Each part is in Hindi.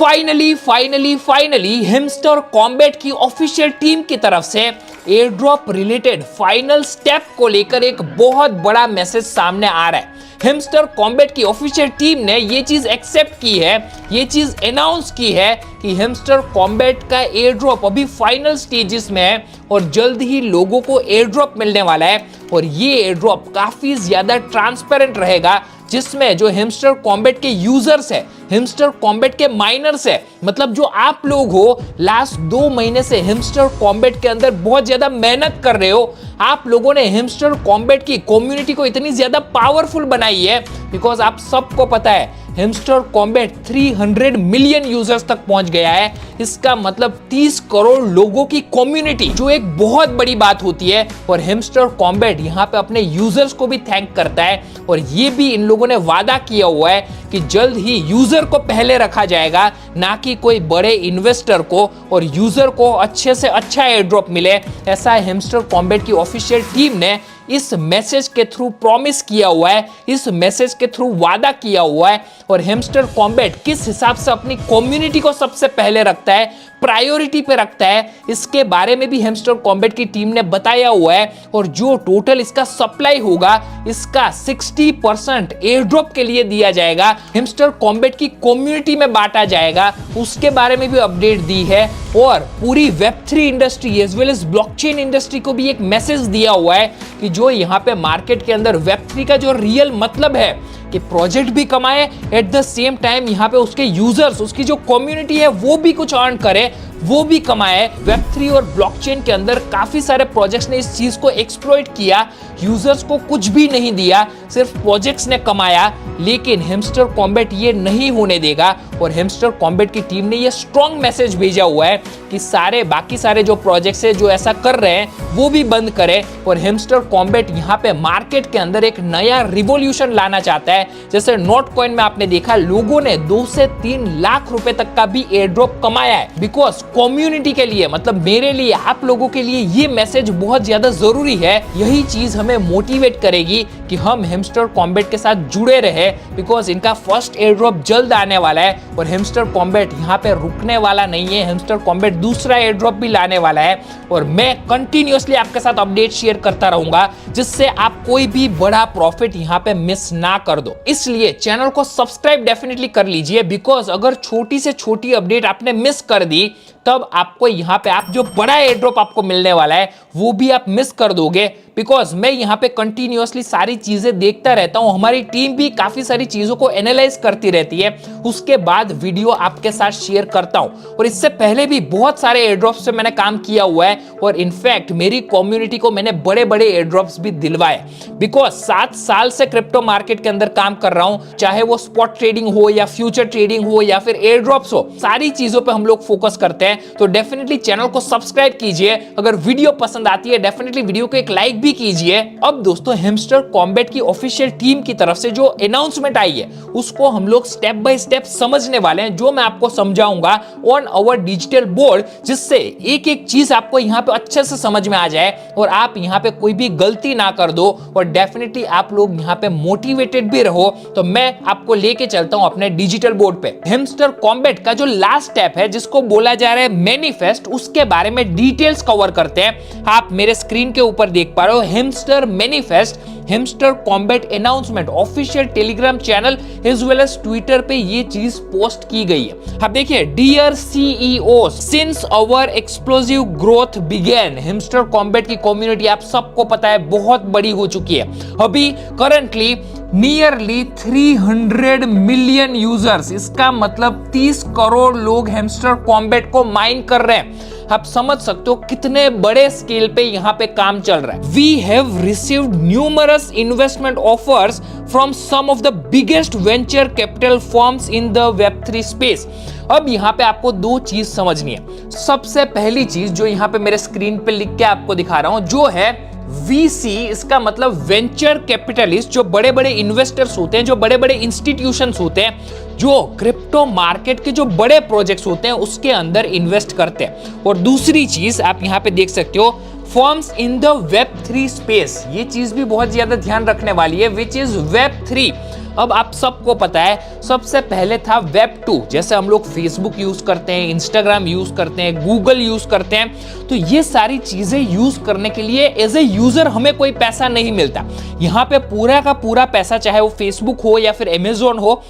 फाइनली हिमस्टर कॉम्बैट की ऑफिशियल टीम की तरफ से air drop related final step को लेकर एक बहुत बड़ा मैसेज सामने आ रहा है। हिमस्टर कॉम्बैट की ऑफिशियल टीम ने ये चीज एक्सेप्ट की है, ये चीज अनाउंस की है कि हिमस्टर कॉम्बैट का एयर ड्रॉप अभी फाइनल स्टेजेस में है और जल्द ही लोगों को एयर ड्रॉप मिलने वाला है। और ये एयर ड्रॉप काफी ज्यादा ट्रांसपेरेंट रहेगा, जिसमें जो हिमस्टर कॉम्बैट के यूजर्स है, हिमस्टर कॉम्बैट के माइनर्स है, मतलब जो आप लोग हो लास्ट 2 महीने से हिमस्टर कॉम्बैट के अंदर बहुत ज्यादा मेहनत कर रहे हो, आप लोगों ने हिमस्टर कॉम्बैट की कम्युनिटी को इतनी ज्यादा पावरफुल बनाई है। बिकॉज आप सबको पता है हिमस्टर कॉम्बैट 300 मिलियन यूजर्स तक पहुंच गया है। इसका मतलब 30 करोड़ लोगों की कम्युनिटी, जो एक बहुत बड़ी बात होती है। और हिमस्टर कॉम्बैट यहाँ पे अपने यूजर्स को भी थैंक करता है और ये भी इन लोगों ने वादा किया हुआ है कि जल्द ही यूजर को पहले रखा जाएगा, ना कि कोई बड़े इन्वेस्टर को, और यूजर को अच्छे से अच्छा एयर ड्रॉप मिले। ऐसा हिमस्टर कॉम्बैट की ऑफिशियल टीम ने इस मैसेज के थ्रू प्रॉमिस किया हुआ है, इस मैसेज के थ्रू वादा किया हुआ है। और हिमस्टर कॉम्बैट किस हिसाब से अपनी कम्युनिटी को सबसे पहले रखता है, प्रायोरिटी पे रखता है, इसके बारे में भी हिमस्टर कॉम्बैट की टीम ने बताया हुआ है। और जो टोटल इसका सप्लाई होगा, इसका 60% एयर ड्रॉप के लिए दिया जाएगा, हिमस्टर कॉम्बैट की कम्युनिटी में बांटा जाएगा, उसके बारे में भी अपडेट दी है। और पूरी वेब3 industry as well as blockchain industry को भी एक मैसेज दिया हुआ है कि जो यहाँ पे मार्केट के अंदर वेब3 का जो रियल मतलब है कि प्रोजेक्ट भी कमाए, एट द सेम टाइम यहाँ पे उसके यूजर्स, उसकी जो कम्युनिटी है वो भी कुछ अर्न करे, वो भी कमाए। वेब3 और ब्लॉकचेन के अंदर काफी सारे प्रोजेक्ट्स ने इस चीज को एक्सप्लॉइट किया, यूजर्स को कुछ भी नहीं दिया, सिर्फ प्रोजेक्ट्स ने कमाया। लेकिन हिमस्टर कॉम्बैट ये नहीं होने देगा और हिमस्टर कॉम्बैट की टीम ने ये स्ट्रॉन्ग मैसेज भेजा हुआ है कि बाकी सारे जो प्रोजेक्ट्स है जो ऐसा कर रहे हैं वो भी बंद करें। और हिमस्टर कॉम्बैट यहाँ पे मार्केट के अंदर एक नया रिवॉल्यूशन लाना चाहता है। जैसे नोट कॉइन में आपने देखा, लोगों ने 2 से 3 लाख रुपए तक का भी एयर ड्रॉप कमाया है। बिकॉज कम्युनिटी के लिए, मतलब मेरे लिए, आप लोगों के लिए ये मैसेज बहुत ज्यादा जरूरी है। यही चीज हमें मोटिवेट करेगी कि हम हिमस्टर कॉम्बैट के साथ जुड़े रहे। बिकॉज इनका फर्स्ट एयर ड्रॉप जल्द आने वाला है और हिमस्टर कॉम्बैट यहाँ पे रुकने वाला नहीं है। हिमस्टर कॉम्बैट दूसरा एयर ड्रॉप भी लाने वाला है और मैं कंटिन्यूअसली आपके साथ अपडेट शेयर करता रहूंगा, जिससे आप कोई भी बड़ा प्रॉफिट यहाँ पे मिस ना कर दो। इसलिए चैनल को सब्सक्राइब डेफिनेटली कर लीजिए। बिकॉज अगर छोटी से छोटी अपडेट आपने मिस कर दी, तब आपको यहाँ पे जो बड़ा एयर ड्रॉप आपको मिलने वाला है वो भी आप मिस कर दोगे। बिकॉज मैं यहाँ पे कंटिन्यूअसली सारी चीजें देखता रहता हूँ, हमारी टीम भी काफी सारी चीजों को एनालाइज करती रहती है, उसके बाद वीडियो आपके साथ शेयर करता हूँ। और इससे पहले भी बहुत सारे एयर ड्रॉप्स पे मैंने काम किया हुआ है और इनफैक्ट मेरी कम्युनिटी को मैंने बड़े बड़े एयर ड्रॉप्स भी दिलवाए। बिकॉज 7 साल से क्रिप्टो मार्केट के अंदर काम कर रहा हूँ, चाहे वो स्पॉट ट्रेडिंग हो या फ्यूचर ट्रेडिंग हो या फिर एयर ड्रॉप्स हो, सारी चीजों पे हम लोग फोकस करते हैं। तो डेफिनेटली चैनल को सब्सक्राइब कीजिए। अगर वीडियो पसंद आती है डेफिनेटली वीडियो को एक लाइक भी कीजिए। अब दोस्तों, हिमस्टर कॉम्बैट की ऑफिशियल टीम की तरफ से जो अनाउंसमेंट आई है उसको हम लोग स्टेप बाय स्टेप समझने वाले हैं, जो मैं आपको समझाऊंगा ऑन आवर डिजिटल बोर्ड, जिससे एक एक चीज आपको यहाँ पे अच्छे से समझ में आ जाए और आप यहाँ पे कोई भी गलती ना कर दो और डेफिनेटली आप लोग यहाँ पे मोटिवेटेड भी रहो। तो मैं आपको लेके चलता हूँ अपने डिजिटल बोर्ड पे। हिमस्टर कॉम्बैट का जो लास्ट स्टेप है, जिसको बोला जा रहा है मैनिफेस्ट, उसके बारे में डिटेल्स कवर करते हैं। आप मेरे स्क्रीन के ऊपर देख पा रहे हो Hamster manifest, Hamster Kombat announcement, official Telegram channel as well as Twitter पे ये चीज पोस्ट की गई है। अब देखिए, dear CEO, since our explosive growth began, Hamster Kombat की कम्युनिटी आप सबको पता है बहुत बड़ी हो चुकी है। अभी करंटली नियरली 300 मिलियन यूजर्स, इसका मतलब 30 करोड़ लोग हिमस्टर कॉम्बैट को माइन कर रहे हैं। आप समझ सकते हो कितने बड़े स्केल पे यहाँ पे काम चल रहा है। We have received numerous investment offers from some of the biggest venture capital firms in the वेब3 स्पेस। अब यहाँ पे आपको 2 चीज समझनी है। सबसे पहली चीज जो यहाँ पे मेरे स्क्रीन पे लिख के आपको दिखा रहा हूं, जो है VC, इसका मतलब वेंचर कैपिटलिस्ट, जो बड़े बड़े इन्वेस्टर्स होते हैं, जो बड़े बड़े इंस्टीट्यूशंस होते हैं, जो क्रिप्टो मार्केट के जो बड़े प्रोजेक्ट्स होते हैं उसके अंदर इन्वेस्ट करते हैं। और दूसरी चीज आप यहाँ पे देख सकते हो, फर्म्स इन द वेब3 स्पेस, ये चीज भी बहुत ज्यादा ध्यान रखने वाली है, विच इज वेब3। अब आप सबको पता है सबसे पहले था वेब 2, जैसे हम लोग फेसबुक यूज करते हैं, इंस्टाग्राम यूज करते हैं, गूगल यूज करते हैं। तो ये सारी चीजें यूज करने के लिए एज ए यूजर हमें कोई पैसा नहीं मिलता। यहाँ पे पूरा का पूरा पैसा, चाहे वो फेसबुक हो या फिर अमेजोन हो,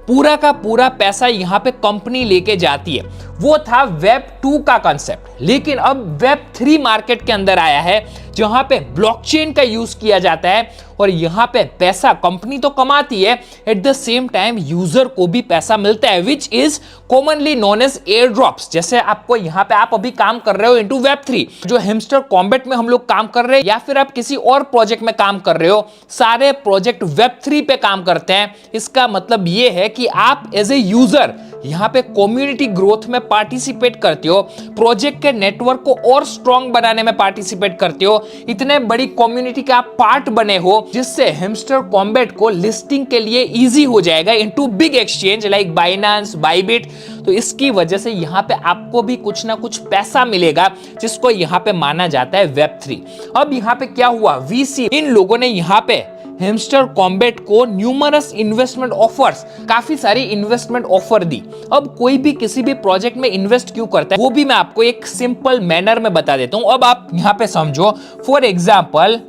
पूरा का पूरा पैसा यहाँ पे कंपनी लेके जाती है। वो था वेब 2 का कंसेप्ट। लेकिन अब वेब 3 मार्केट के अंदर आया है, जहां पे ब्लॉकचेन का यूज किया जाता है और यहां पे पैसा कंपनी तो कमाती है, at the same time user को भी पैसा मिलता है, which is commonly known as air drops. जैसे आपको यहाँ पे आप अभी काम कर रहे हो इनटू वेब 3, जो हेमस्टर कॉम्बैट में हम लोग काम कर रहे हैं, या फिर आप किसी और प्रोजेक्ट में काम कर रहे हो, सारे प्रोजेक्ट वेब 3 पे काम करते हैं। इसका मतलब ये है कि आप एज ए यूजर यहाँ पे कम्युनिटी ग्रोथ में पार्टिसिपेट करते हो, प्रोजेक्ट के नेटवर्क को और स्ट्रॉन्ग बनाने में पार्टिसिपेट करते हो, इतने बड़ी कम्युनिटी का पार्ट बने हो, जिससे हेमस्टर कॉम्बैट को लिस्टिंग के लिए इजी हो जाएगा into big exchange like Binance, Bybit. तो इसकी वजह से यहाँ पे आपको भी कुछ ना कुछ पैसा मिलेगा, जिसको यहाँ पे माना जाता है वेब 3। अब यहाँ पे क्या हुआ, वीसी इन लोगों ने यहाँ पे हेमस्टर कॉम्बैट को न्यूमरस इन्वेस्टमेंट ऑफर्स, काफी सारी इन्वेस्टमेंट ऑफर दी। अब कोई भी किसी भी प्रोजेक्ट में इन्वेस्ट क्यों करता है वो भी मैं आपको एक सिंपल मैनर में बता देता हूं। अब आप यहाँ पे समझो, फॉर एग्जाम्पल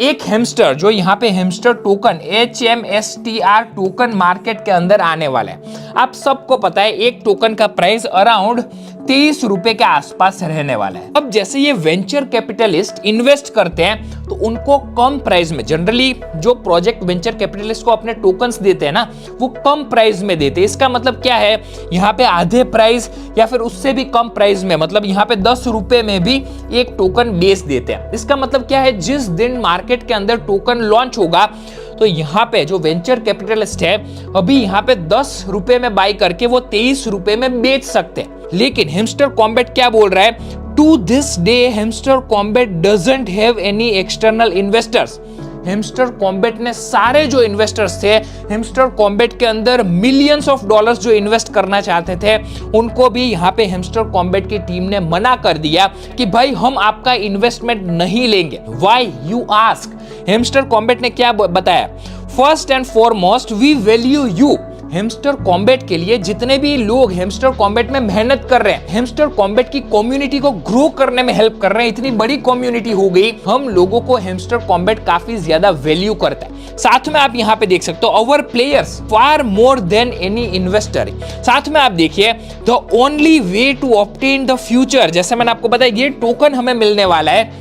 एक हेमस्टर, जो यहाँ पे hamster token HMSTR token market के अंदर आने वाला है। आप सबको पता है एक टोकन का प्राइस अराउंड 23 रुपए के आसपास रहने वाला है। अब जैसे ये वेंचर कैपिटलिस्ट इन्वेस्ट करते हैं तो उनको कम प्राइस में, जनरली जो प्रोजेक्ट वेंचर कैपिटलिस्ट को अपने टोकन्स देते हैं ना, वो कम प्राइस में देते हैं। इसका मतलब क्या है, यहाँ पे आधे प्राइस या फिर उससे भी कम प्राइस में, मतलब यहाँ पे 10 रुपए में भी एक टोकन बेच देते हैं। इसका मतलब क्या है, जिस दिन मार्केट के अंदर टोकन लॉन्च होगा तो यहाँ पे जो वेंचर कैपिटलिस्ट है अभी यहाँ पे 10 रुपए में बाई करके वो 23 रुपए में बेच सकते हैं। लेकिन हेमस्टर कॉम्बैट क्या बोल रहा है, to this day Hamster Kombat doesn't have any external investors. Hamster Kombat ने सारे जो इन्वेस्टर्स थे, हेमस्टर कॉम्बैट के अंदर मिलियंस ऑफ डॉलर्स जो इन्वेस्ट करना चाहते थे, उनको भी यहाँ पे हेमस्टर कॉम्बैट की टीम ने मना कर दिया कि भाई हम आपका इन्वेस्टमेंट नहीं लेंगे। Why you ask, Hamster Kombat ने क्या बताया, first and foremost we value you. Hamster Kombat के लिए जितने भी लोग हेमस्टर कॉम्बैट में मेहनत कर रहे हैं, हेमस्टर कॉम्बैट की कम्युनिटी को ग्रो करने में हेल्प कर रहे हैं, इतनी बड़ी कम्युनिटी हो गई, हम लोगों को हेमस्टर कॉम्बैट काफी ज्यादा वैल्यू करता है। साथ में आप यहाँ पे देख सकते हो, our players far more than any investor. साथ में आप देखिए, the only way to obtain the future, जैसे मैंने आपको बताया ये टोकन हमें मिलने वाला है,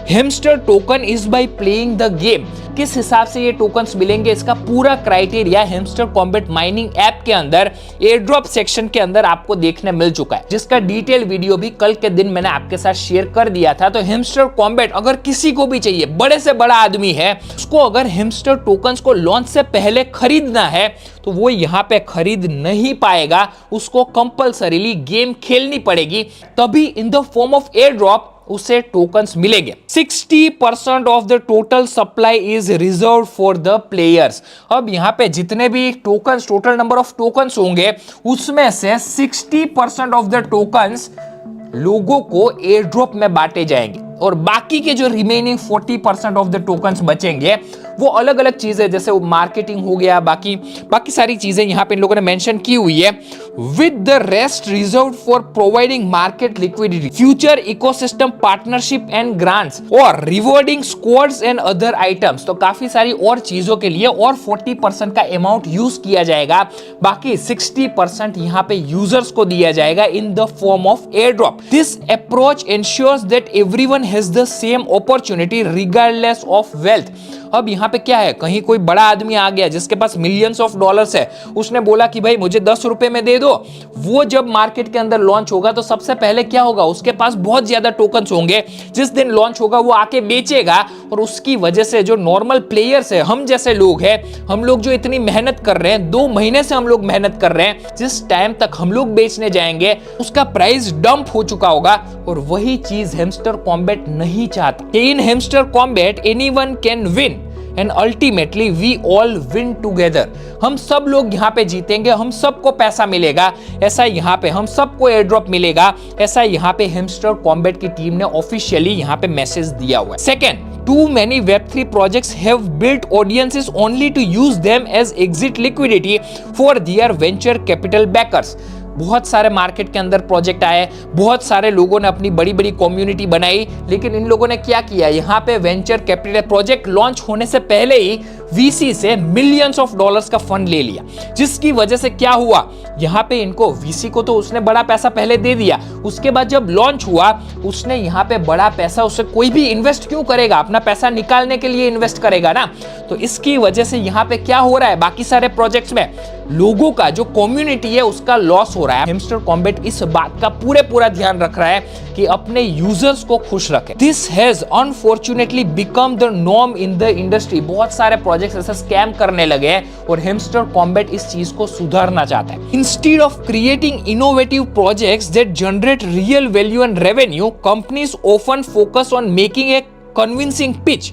hamster token is by playing the game. किस हिसाब से ये टोकन्स मिलेंगे, इसका पूरा criteria hamster combat mining app के अंदर एयर ड्रॉप सेक्शन के अंदर आपको देखने मिल चुका है, जिसका डिटेल वीडियो भी कल के दिन मैंने आपके साथ शेयर कर दिया था। तो हेमस्टर कॉम्बैट अगर किसी को भी चाहिए, बड़े से बड़ा आदमी है, उसको अगर हेमस्टर टोकन्स को लॉन्च से पहले खरीदना है तो वो यहाँ पे खरीद नहीं पाएगा, उसको कंपल्सरीली गेम खेलनी पड़ेगी, तभी इन the form of air drop उसे टोकन्स मिलेंगे। 60% of the total supply is reserve for the players. अब यहाँ पे जितने भी tokens, total number of tokens होंगे, उसमें से 60% ऑफ द टोकन्स लोगों को एयर ड्रॉप में बांटे जाएंगे, और बाकी के जो रिमेनिंग 40% ऑफ द टोकन्स बचेंगे वो अलग अलग चीजें, जैसे मार्केटिंग हो गया, बाकी सारी चीजें यहाँ पे इन लोगों ने मेंशन की हुई है। With the rest reserve for providing market liquidity, future ecosystem partnership and grants, और rewarding squads and other items. तो काफी सारी और चीजों के लिए और 40% का अमाउंट यूज किया जाएगा, बाकी 60% यहाँ पे यूजर्स को दिया जाएगा in the form of air drop. This approach ensures that everyone has the same opportunity regardless of wealth. अब यहाँ पे क्या है, कहीं कोई बड़ा आदमी आ गया जिसके पास मिलियंस ऑफ डॉलर्स है, उसने बोला कि भाई मुझे 10 रुपए में दे दो, वो जब मार्केट के अंदर लॉन्च होगा तो सबसे पहले क्या होगा, उसके पास बहुत ज्यादा टोकन्स होंगे, जिस दिन लॉन्च होगा वो आके बेचेगा, और उसकी वजह से जो नॉर्मल प्लेयर्स है, हम जैसे लोग हैं, हम लोग जो इतनी मेहनत कर रहे हैं, 2 महीने से हम लोग मेहनत कर रहे हैं, जिस टाइम तक हम लोग बेचने जाएंगे उसका प्राइस डंप हो चुका होगा। और वही चीज हेमस्टर कॉम्बैट नहीं चाहता। In Hamster Kombat anyone can win and ultimately we all win together. हम सब लोग यहाँ पे जीतेंगे, हम सबको पैसा मिलेगा, ऐसा यहाँ पे हम सबको एयर ड्रॉप मिलेगा, ऐसा यहाँ पे हेमस्टर कॉम्बैट की टीम ने ऑफिशियली यहाँ पे मैसेज दिया हुआ है। Second, too many Web3 projects have built audiences only to use them as exit liquidity for their venture capital backers। बहुत सारे मार्केट के अंदर प्रोजेक्ट आए, बहुत सारे लोगों ने अपनी बड़ी बड़ी कम्युनिटी बनाई, लेकिन इन लोगों ने क्या किया, यहाँ पे वेंचर कैपिटल प्रोजेक्ट लॉन्च होने से पहले ही वीसी से मिलियंस ऑफ डॉलर्स का फंड ले लिया, जिसकी वजह से क्या हुआ, यहाँ पे इनको वीसी को तो उसने बड़ा पैसा पहले दे दिया, उसके बाद जब लॉन्च हुआ उसने यहाँ पे बड़ा पैसा, उससे कोई भी इन्वेस्ट क्यों करेगा, अपना पैसा निकालने के लिए इन्वेस्ट करेगा ना। तो इसकी वजह से यहाँ पे क्या हो रहा है, बाकी सारे प्रोजेक्ट्स में लोगों का जो कम्युनिटी है उसका लॉस हो रहा है। हेमस्टर कॉम्बैट इस बात का पूरा ध्यान रख रहा है कि अपने यूजर्स को खुश रखे। This has unfortunately become the norm in the industry. बहुत सारे प्रोजेक्ट्स ऐसे स्कैम करने लगे हैं और हेमस्टर कॉम्बैट इस चीज को सुधारना चाहता है। Instead of creating innovative projects that generate real value and revenue, companies often focus on making a convincing pitch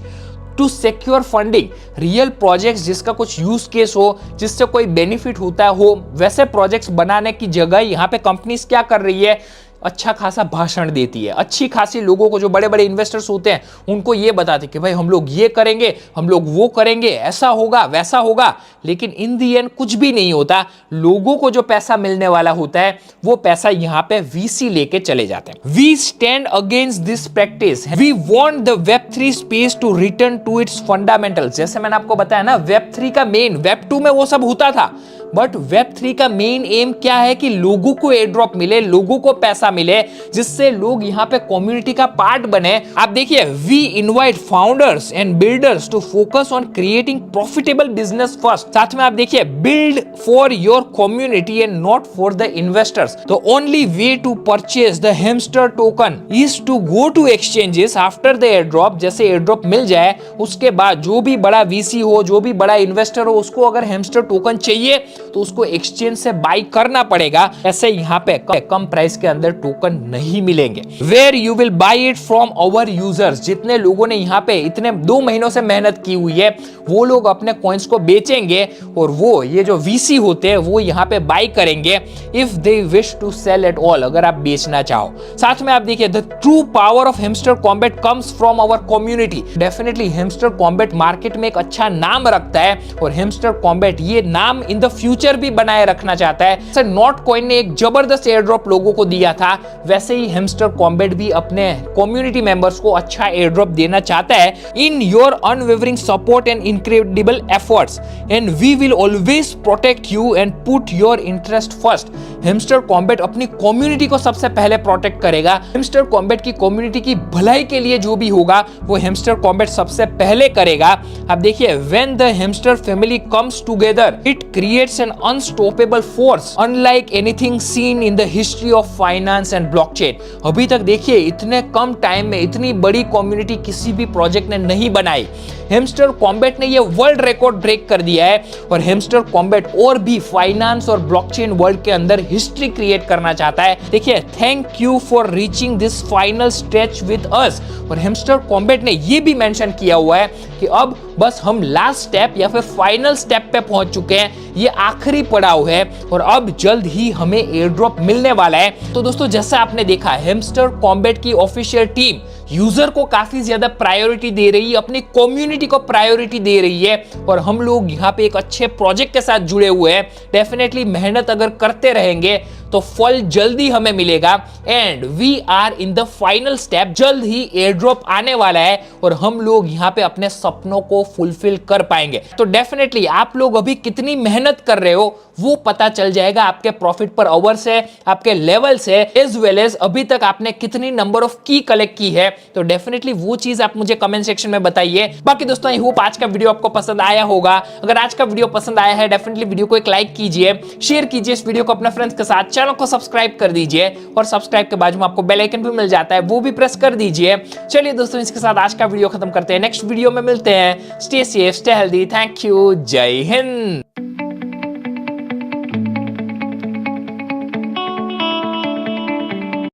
to secure funding. Real projects जिसका कुछ यूज केस हो, जिससे कोई बेनिफिट होता हो, वैसे प्रोजेक्ट्स बनाने की जगह यहाँ पे कंपनीज क्या कर रही है, अच्छा खासा भाषण देती है, अच्छी खासी लोगों को, जो बड़े बड़े इन्वेस्टर्स होते हैं उनको ये बताते कि भाई हम लोग ये करेंगे, हम लोग वो करेंगे, ऐसा होगा वैसा होगा, लेकिन इन दी एंड कुछ भी नहीं होता। लोगों को जो पैसा मिलने वाला होता है वो पैसा यहाँ पे वीसी लेके चले जाते हैं। We stand against this practice, we want the Web3 space to return to its fundamentals. जैसे मैंने आपको बताया ना, Web3 का मेन, Web2 में वो सब होता था, बट Web3 का मेन एम क्या है कि लोगों को एयर ड्रॉप मिले, लोगों को पैसा मिले, जिससे लोग यहाँ पे कम्युनिटी का पार्ट बने। आप देखिए, we invite founders and builders to focus on creating profitable business first. साथ में आप देखिए, build for your community and not for the investors. The only way to purchase the Hamster token is to go to exchanges after the air drop. जैसे एयर ड्रॉप मिल जाए उसके बाद जो भी बड़ा वीसी हो, जो भी बड़ा इन्वेस्टर हो, उसको अगर हेमस्टर टोकन चाहिए तो उसको एक्सचेंज से बाई करना पड़ेगा। ऐसे यहाँ पे कम प्राइस के अंदर टोकन नहीं मिलेंगे। Where you will buy it from our users. जितने लोगों ने यहाँ पे इतने 2 महीनों से मेहनत की हुई है, वो लोग अपने कॉइन्स को बेचेंगे और वो ये जो वीसी होते हैं वो यहाँ पे बाई करेंगे if they wish to sell at all, अगर आप बेचना चाहो। साथ में आप देखिए, the true power of Hamster Kombat comes from our community. Definitely Hamster Kombat market में एक अच्छा नाम रखता है और हेमस्टर कॉम्बैट ये नाम इन द फ्यूचर भी बनाए रखना चाहता है। जैसे नॉट कॉइन ने एक जबरदस्त एयर ड्रॉप लोगों को दिया था, वैसे ही हेमस्टर कॉम्बैट भी अपने कम्युनिटी मेंबर्स को अच्छा एयर ड्रॉप देना चाहता है। In your unwavering support and incredible efforts and we will always protect you and put your interest first. Hamster Kombat अपनी कम्युनिटी को सबसे पहले प्रोटेक्ट करेगा। हेमस्टर कॉम्बैट की कम्युनिटी की भलाई के लिए जो भी होगा वो हेमस्टर कॉम्बैट सबसे पहले करेगा। आप देखिए, when the hamster family comes together it creates an unstoppable force unlike anything seen in the history of finance and blockchain. अभी तक देखिए, इतने कम टाइम में इतनी बड़ी कम्युनिटी किसी भी प्रोजेक्ट ने नहीं बनाई। हेमस्टर कॉम्बैट ने ये वर्ल्ड रिकॉर्ड ब्रेक कर दिया है और हेमस्टर कॉम्बैट और भी फाइनेंस और ब्लॉकचेन वर्ल्ड के अंदर हिस्ट्री क्रिएट करना चाहता है। देखिए, thank you for reaching this final stage with us. और हेमस्टर कॉम्बैट ने ये भी मेंशन किया हुआ है कि अब बस हम लास्ट स्टेप या फिर फाइनल स्टेप पे पहुंच चुके हैं, ये आखिरी पड़ाव है और अब जल्द ही हमें एयर ड्रॉप मिलने वाला है। तो दोस्तों, जैसा आपने देखा, हेमस्टर कॉम्बैट की ऑफिशियल टीम यूजर को काफी ज्यादा प्रायोरिटी दे रही है, अपनी कम्युनिटी को प्रायोरिटी दे रही है और हम लोग यहाँ पे एक अच्छे प्रोजेक्ट के साथ जुड़े हुए हैं। डेफिनेटली मेहनत अगर करते रहेंगे तो फल जल्दी हमें मिलेगा and we are in the final step. जल्द ही एयर ड्रॉप आने वाला है और हम लोग यहाँ पे अपने सपनों को फुलफिल कर पाएंगे। तो डेफिनेटली आप लोग अभी कितनी मेहनत कर रहे हो वो पता चल जाएगा आपके प्रॉफिट पर आवर से, आपके लेवल से, एज वेल एज अभी तक आपने कितनी नंबर ऑफ की कलेक्ट की है। तो डेफिनेटली वो चीज आप मुझे कमेंट सेक्शन में बताइए। बाकी दोस्तों, आई होप आज का वीडियो आपको पसंद आया होगा। अगर आज का वीडियो पसंद आया है, डेफिनेटली वीडियो को एक लाइक कीजिए, शेयर कीजिए इस वीडियो को अपने फ्रेंड्स के साथ, चैनल को सब्सक्राइब कर दीजिए और सब्सक्राइब के बाजू में आपको बेल आइकन भी मिल जाता है, वो भी प्रेस कर दीजिए। चलिए दोस्तों, इसके साथ आज का वीडियो खत्म करते हैं। नेक्स्ट वीडियो में मिलते हैं। Stay safe, stay healthy. Thank you. जय हिंद।